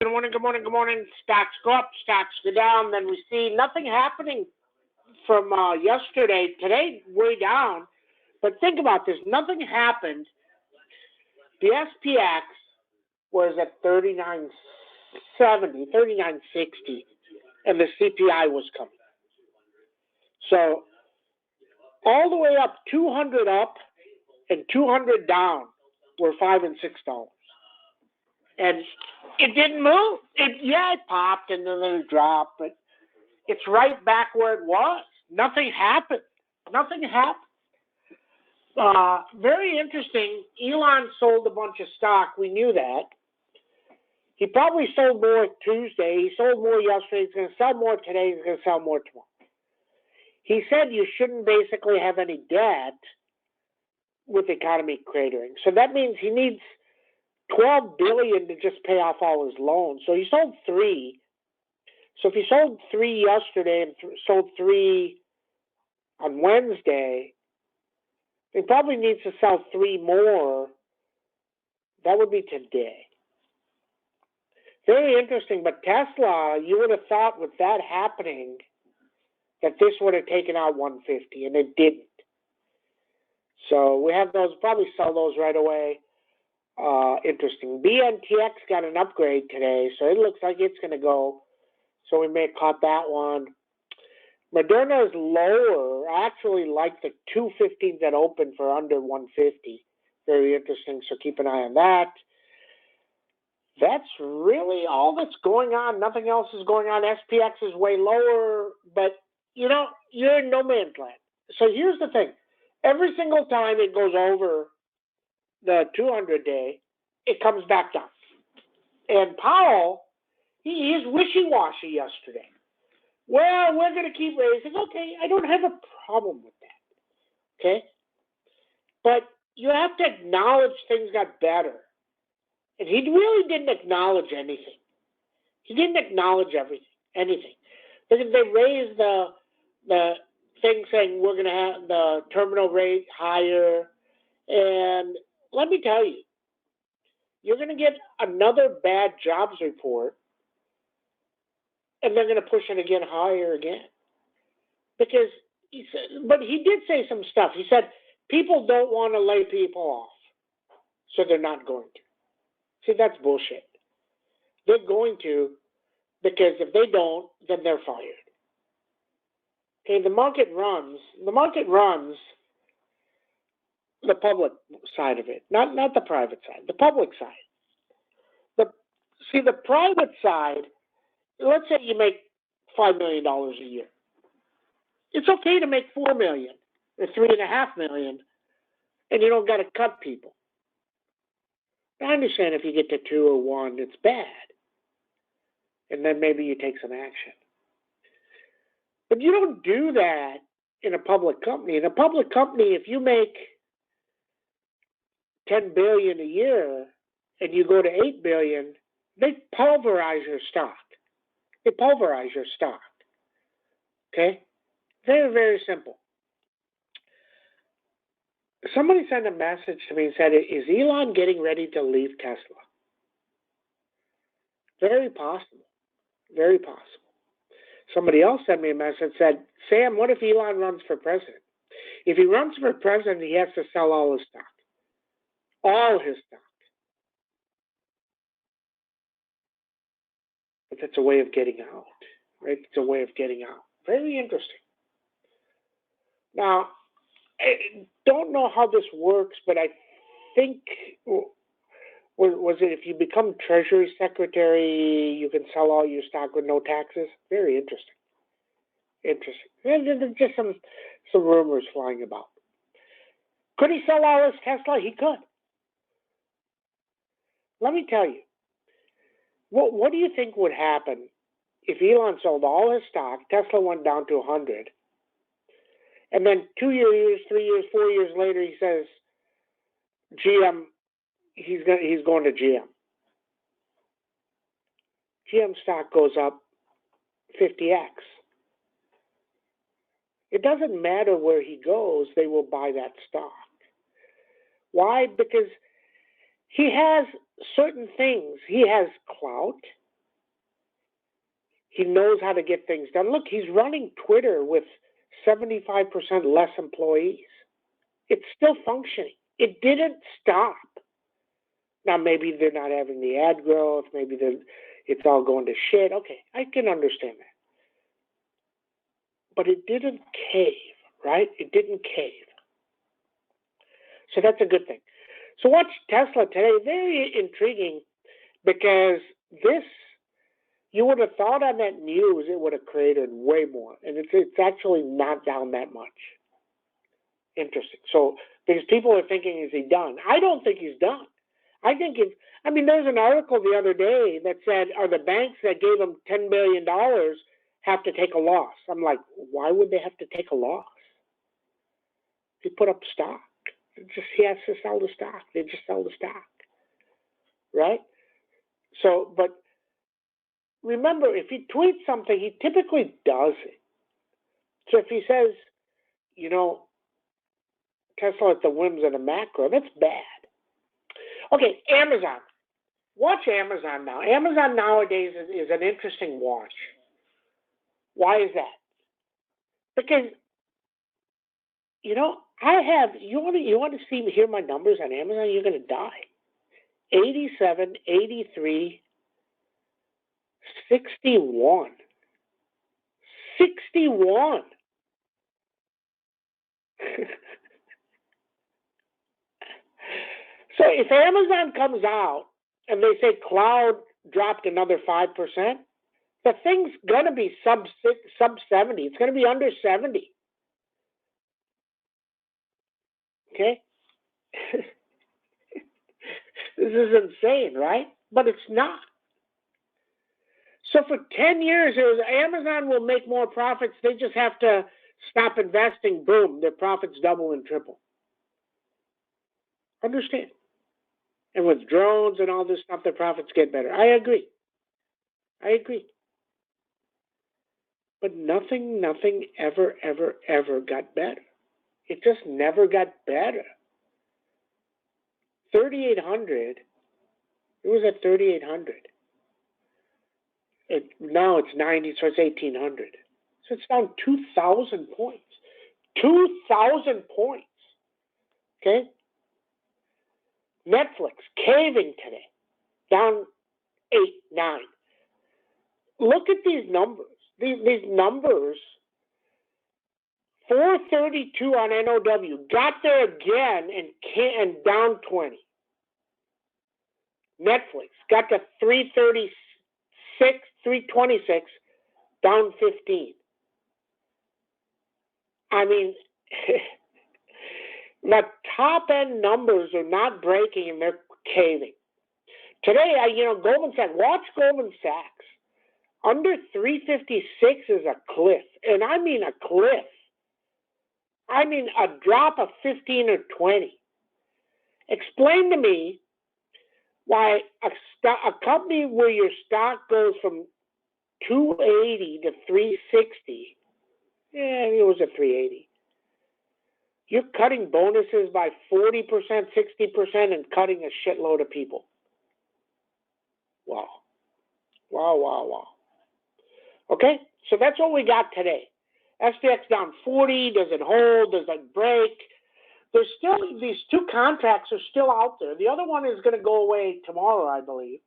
Good morning, good morning, good morning. Stocks go up, stocks go down. Then we see nothing happening from yesterday. Today, way down. But think about this. Nothing happened. The SPX was at 39.70, 39.60, and the CPI was coming. So all the way up, 200 up and 200 down were $5 and $6. And it didn't move. It popped and then it dropped, but it's right back where it was. Nothing happened. Very interesting. Elon sold a bunch of stock. We knew that. He probably sold more Tuesday. He sold more yesterday. He's going to sell more today. He's going to sell more tomorrow. He said you shouldn't basically have any debt with economy cratering. So that means he needs $12 billion to just pay off all his loans. So he sold 3. So if he sold 3 yesterday and sold 3 on Wednesday, he probably needs to sell 3 more. That would be today. Very interesting. But Tesla, you would have thought with that happening that this would have taken out 150, and it didn't. So we have those, probably sell those right away. Interesting. BNTX got an upgrade today, so it looks like it's going to go. So we may have caught that one. Moderna is lower. I actually like the 215 that opened for under 150. Very interesting, so keep an eye on that. That's really all that's going on. Nothing else is going on. SPX is way lower, but, you're in no man's land. So here's the thing. Every single time it goes over the 200-day, it comes back down. And Powell, he is wishy-washy yesterday. Well, we're going to keep raising. Okay, I don't have a problem with that. Okay? But you have to acknowledge things got better. And he really didn't acknowledge anything. He didn't acknowledge anything. Because they raised the thing saying we're going to have the terminal rate higher. And let me tell you, you're going to get another bad jobs report, and they're going to push it again higher again. Because but he did say some stuff. He said people don't want to lay people off, so they're not going to. See, that's bullshit. They're going to, because if they don't, then they're fired. Okay, the market runs the public side of it, not the private side, the public side. The private side, let's say you make $5 million a year. It's okay to make $4 million or $3.5 million, and you don't got to cut people. I understand if you get to 2 or 1, it's bad. And then maybe you take some action. But you don't do that in a public company. In a public company, if you make $10 billion a year and you go to $8 billion, they pulverize your stock. Okay? Very, very simple. Somebody sent a message to me and said, is Elon getting ready to leave Tesla? Very possible. Very possible. Somebody else sent me a message and said, Sam, what if Elon runs for president? If he runs for president, he has to sell all his stock. All his stock. But that's a way of getting out. Right? It's a way of getting out. Very interesting. Now, I don't know how this works, but I think, was it if you become Treasury Secretary, you can sell all your stock with no taxes? Very interesting. There's just some rumors flying about. Could he sell all his Tesla? He could. Let me tell you, what do you think would happen if Elon sold all his stock, Tesla went down to 100, and then 2 years, 3 years, 4 years later, he says, GM, he's going to GM. GM stock goes up 50x. It doesn't matter where he goes, they will buy that stock. Why? Because he has certain things. He has clout. He knows how to get things done. Look, he's running Twitter with 75% less employees. It's still functioning. It didn't stop. Now, maybe they're not having the ad growth. Maybe it's all going to shit. Okay, I can understand that. But it didn't cave, right? It didn't cave. So that's a good thing. So watch Tesla today. Very intriguing because this, you would have thought on that news it would have created way more. And it's actually not down that much. Interesting. So because people are thinking, is he done? I don't think he's done. I think there's an article the other day that said, are the banks that gave him $10 billion have to take a loss? I'm like, why would they have to take a loss? He put up stock. He has to sell the stock. They just sell the stock. Right? So, but remember, if he tweets something, he typically does it. So if he says, Tesla at the whims of the macro, that's bad. Okay, Amazon. Watch Amazon now. Amazon nowadays is an interesting watch. Why is that? Because, you want to hear my numbers on Amazon? You're going to die. 87, 83, 61. 61. So if Amazon comes out and they say cloud dropped another 5%, the thing's going to be sub 70. It's going to be under 70. Okay? This is insane, right? But it's not. So for 10 years, Amazon will make more profits. They just have to stop investing. Boom, their profits double and triple. Understand? And with drones and all this stuff, their profits get better. I agree. But nothing ever got better. It just never got better. 3,800, it was at 3,800. Now it's 90, so it's 1,800. So it's down 2,000 points. 2,000 points. Okay? Netflix, caving today. Down 8, 9. Look at these numbers. These numbers, 432 on NOW, got there again and down 20. Netflix got to 336, 326, down 15. I mean, the top end numbers are not breaking and they're caving. Today, Goldman Sachs, watch Goldman Sachs. Under 356 is a cliff, and I mean a cliff. I mean a drop of 15 or 20. Explain to me why a company where your stock goes from 280 to 360, it was at 380. You're cutting bonuses by 40%, 60%, and cutting a shitload of people. Wow. Okay, so that's what we got today. SPX down 40. Does it hold? Does it break? There's still, these two contracts are still out there. The other one is going to go away tomorrow, I believe.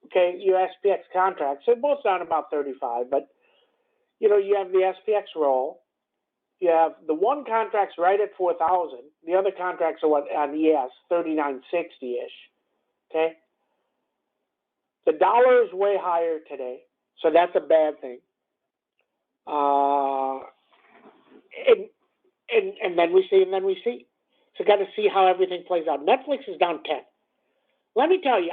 Okay, your SPX contracts. They're both down about 35, but, you have the SPX roll. You have the one contract's right at 4,000. The other contracts are on ES, 3960-ish. Okay? The dollar is way higher today, so that's a bad thing. And then we see. So got to see how everything plays out. Netflix is down 10. Let me tell you,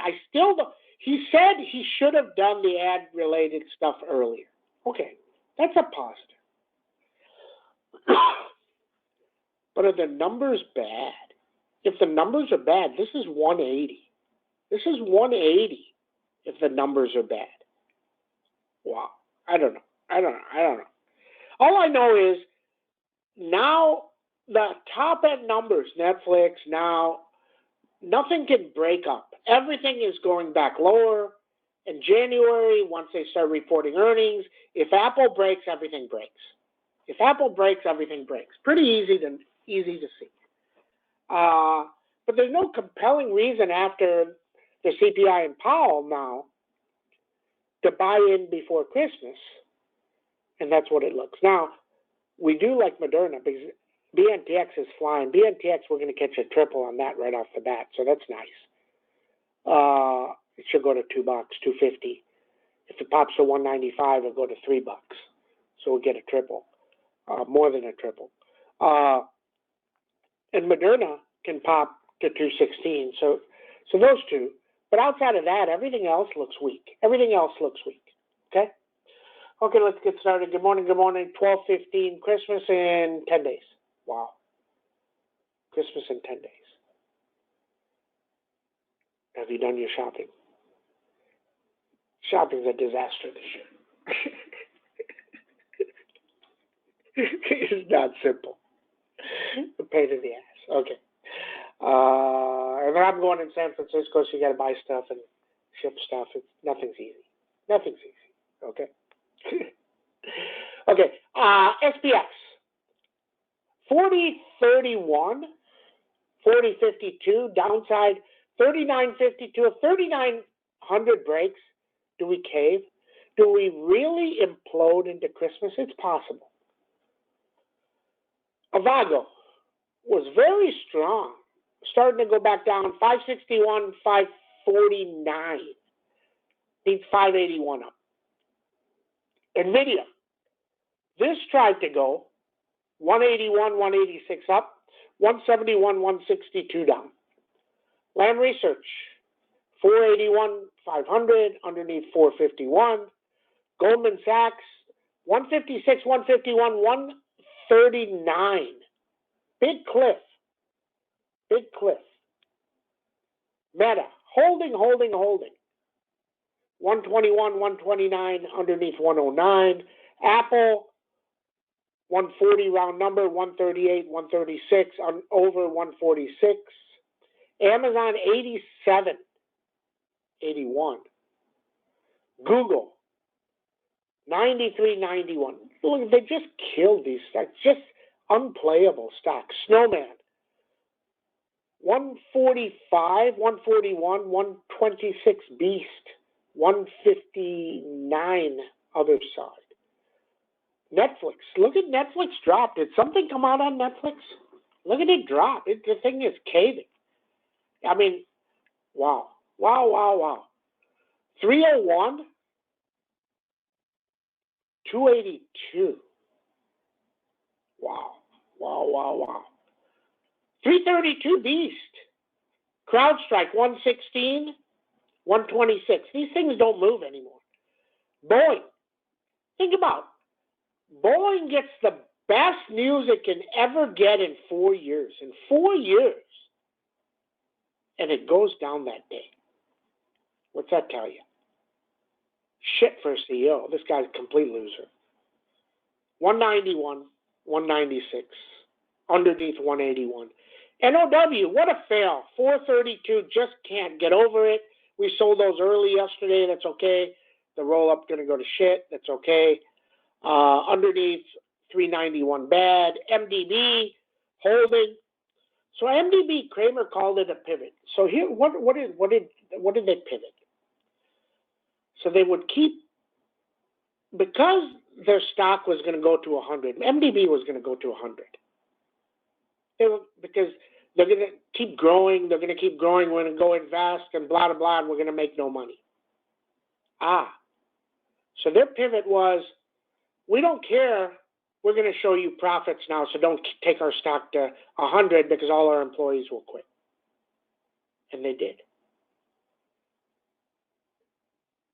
he said he should have done the ad-related stuff earlier. Okay, that's a positive. But are the numbers bad? If the numbers are bad, this is 180. This is 180 if the numbers are bad. Wow. I don't know. All I know is now the top end numbers, Netflix, now nothing can break up. Everything is going back lower in January, once they start reporting earnings, if Apple breaks, everything breaks. If Apple breaks, everything breaks. Pretty easy to see. But there's no compelling reason after the CPI and Powell now to buy in before Christmas, and that's what it looks. Now, we do like Moderna because BNTX is flying. BNTX, we're going to catch a triple on that right off the bat, so that's nice. It should go to $2, $2.50. If it pops to 195, it'll go to $3. So we'll get a triple, more than a triple. And Moderna can pop to 216. So those two. But outside of that, everything else looks weak. Everything else looks weak. Okay? Okay, let's get started. Good morning, 12:15. Christmas in 10 days. Wow. Christmas in 10 days. Have you done your shopping? Shopping's a disaster this year. It's not simple. A pain in the ass. Okay. And then I'm going in San Francisco, so you got to buy stuff and ship stuff. Nothing's easy. Nothing's easy. Okay. Okay. SPX 40.31, 40.52, downside 39.52. If 3,900 breaks, do we cave? Do we really implode into Christmas? It's possible. Avago was very strong, starting to go back down, 561, 549. Needs 581 up. NVIDIA, this tried to go 181, 186 up, 171, 162 down. Lam Research, 481, 500, underneath 451. Goldman Sachs, 156, 151, 139. Big cliff. Big cliff. Meta, holding. 121, 129, underneath 109. Apple, 140 round number, 138, 136, over 146. Amazon, 87, 81. Google, 93, 91. Look, they just killed these stocks. Just unplayable stocks. Snowman, 145, 141, 126 Beast, 159 other side. Netflix. Look at Netflix drop. Did something come out on Netflix? Look at it drop. The thing is caving. I mean, wow. 301, 282. Wow. 332 Beast. CrowdStrike, 116, 126. These things don't move anymore. Boeing. Think about it. Boeing gets the best news it can ever get in 4 years. In 4 years. And it goes down that day. What's that tell you? Shit for a CEO. This guy's a complete loser. 191, 196. Underneath 181. NOW, what a fail. 432, just can't get over it. We sold those early yesterday. That's okay. The roll-up going to go to shit. That's okay. Underneath 391, bad. MDB, holding. So MDB, Kramer called it a pivot. So here, what did they pivot? So they would keep, because their stock was going to go to 100. MDB was going to go to 100. Because they're going to keep growing. They're going to keep growing. We're going to go invest and blah, blah, blah, and we're going to make no money. So their pivot was, we don't care. We're going to show you profits now, so don't take our stock to 100 because all our employees will quit. And they did.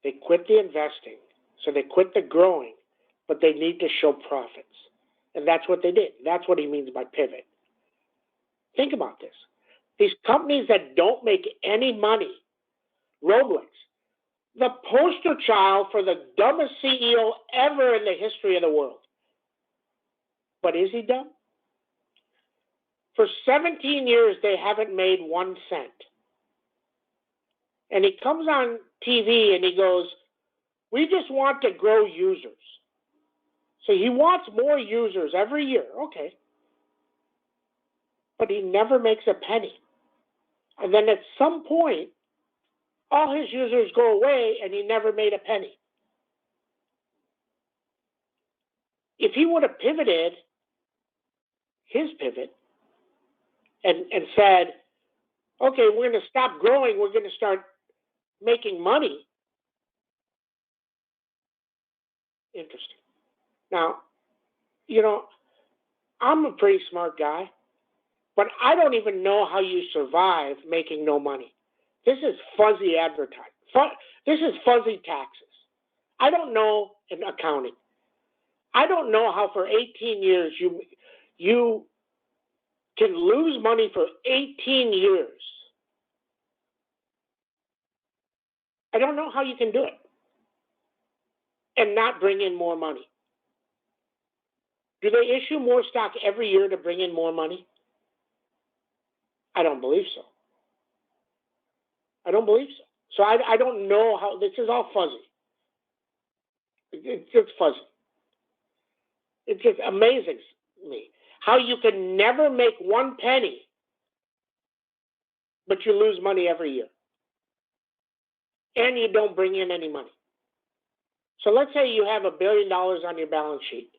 They quit the investing. So they quit the growing, but they need to show profits. And that's what they did. That's what he means by pivot. Think about this. These companies that don't make any money, Robles, the poster child for the dumbest CEO ever in the history of the world. But is he dumb? For 17 years, they haven't made 1 cent. And he comes on TV and he goes, we just want to grow users. So he wants more users every year. Okay. But he never makes a penny. And then at some point, all his users go away and he never made a penny. If he would have pivoted his pivot and said, okay, we're going to stop growing, we're going to start making money. Interesting. Now, I'm a pretty smart guy, but I don't even know how you survive making no money. This is fuzzy advertising. This is fuzzy taxes. I don't know in accounting. I don't know how for 18 years you can lose money for 18 years. I don't know how you can do it and not bring in more money. Do they issue more stock every year to bring in more money? I don't believe so. I don't believe so. So I don't know how, this is all fuzzy. It's fuzzy. It just amazes me how you can never make one penny, but you lose money every year. And you don't bring in any money. So let's say you have $1 billion on your balance sheet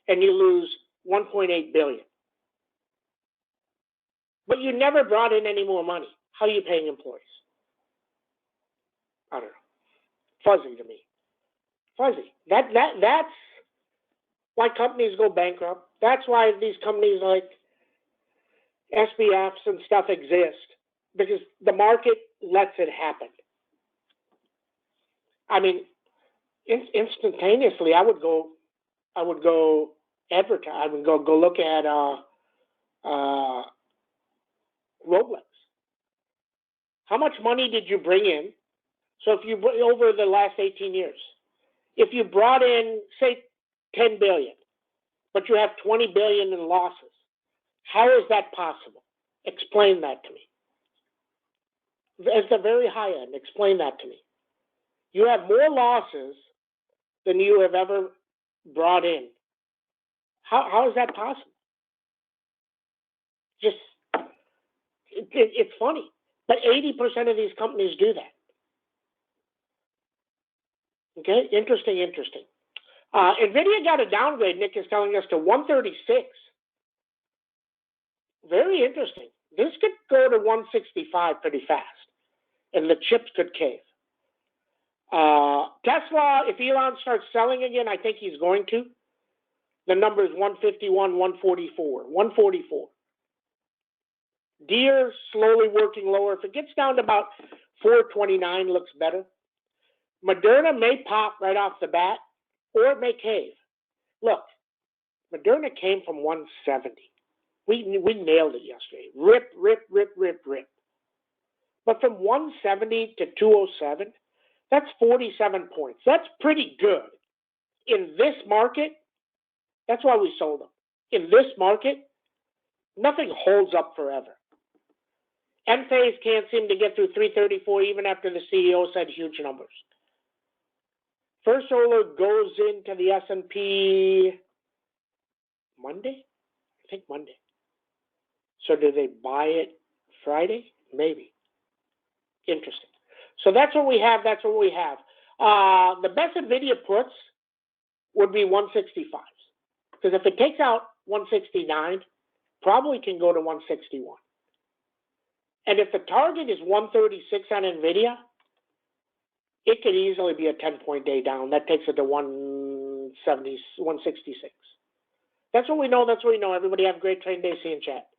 and you lose $1.8 billion. But you never brought in any more money. How are you paying employees? I don't know. Fuzzy to me. Fuzzy. That's why companies go bankrupt. That's why these companies like SBFs and stuff exist, because the market lets it happen. I mean, instantaneously, I would go advertise. I would go look at Rolex. How much money did you bring in? So if you, over the last 18 years, if you brought in, say, 10 billion, but you have 20 billion in losses, how is that possible? Explain that to me. At the very high end, explain that to me. You have more losses than you have ever brought in. How is that possible? Just, it's funny. But 80% of these companies do that. Okay, interesting. NVIDIA got a downgrade, Nick is telling us, to 136. Very interesting. This could go to 165 pretty fast, and the chips could cave. Tesla, if Elon starts selling again, I think he's going to. The number is 151, 144, 144. Deere slowly working lower. If it gets down to about 429, looks better. Moderna may pop right off the bat, or it may cave. Look, Moderna came from 170. We nailed it yesterday. Rip. But from 170 to 207, that's 47 points. That's pretty good. In this market, that's why we sold them. In this market, nothing holds up forever. Enphase can't seem to get through 334 even after the CEO said huge numbers. First Solar goes into the S&P Monday? I think Monday. So do they buy it Friday? Maybe. Interesting. So that's what we have. The best NVIDIA puts would be 165s. Because if it takes out 169, probably can go to 161. And if the target is 136 on NVIDIA, it could easily be a 10-point day down. That takes it to 166. That's what we know. Everybody have a great trading day. See you in chat.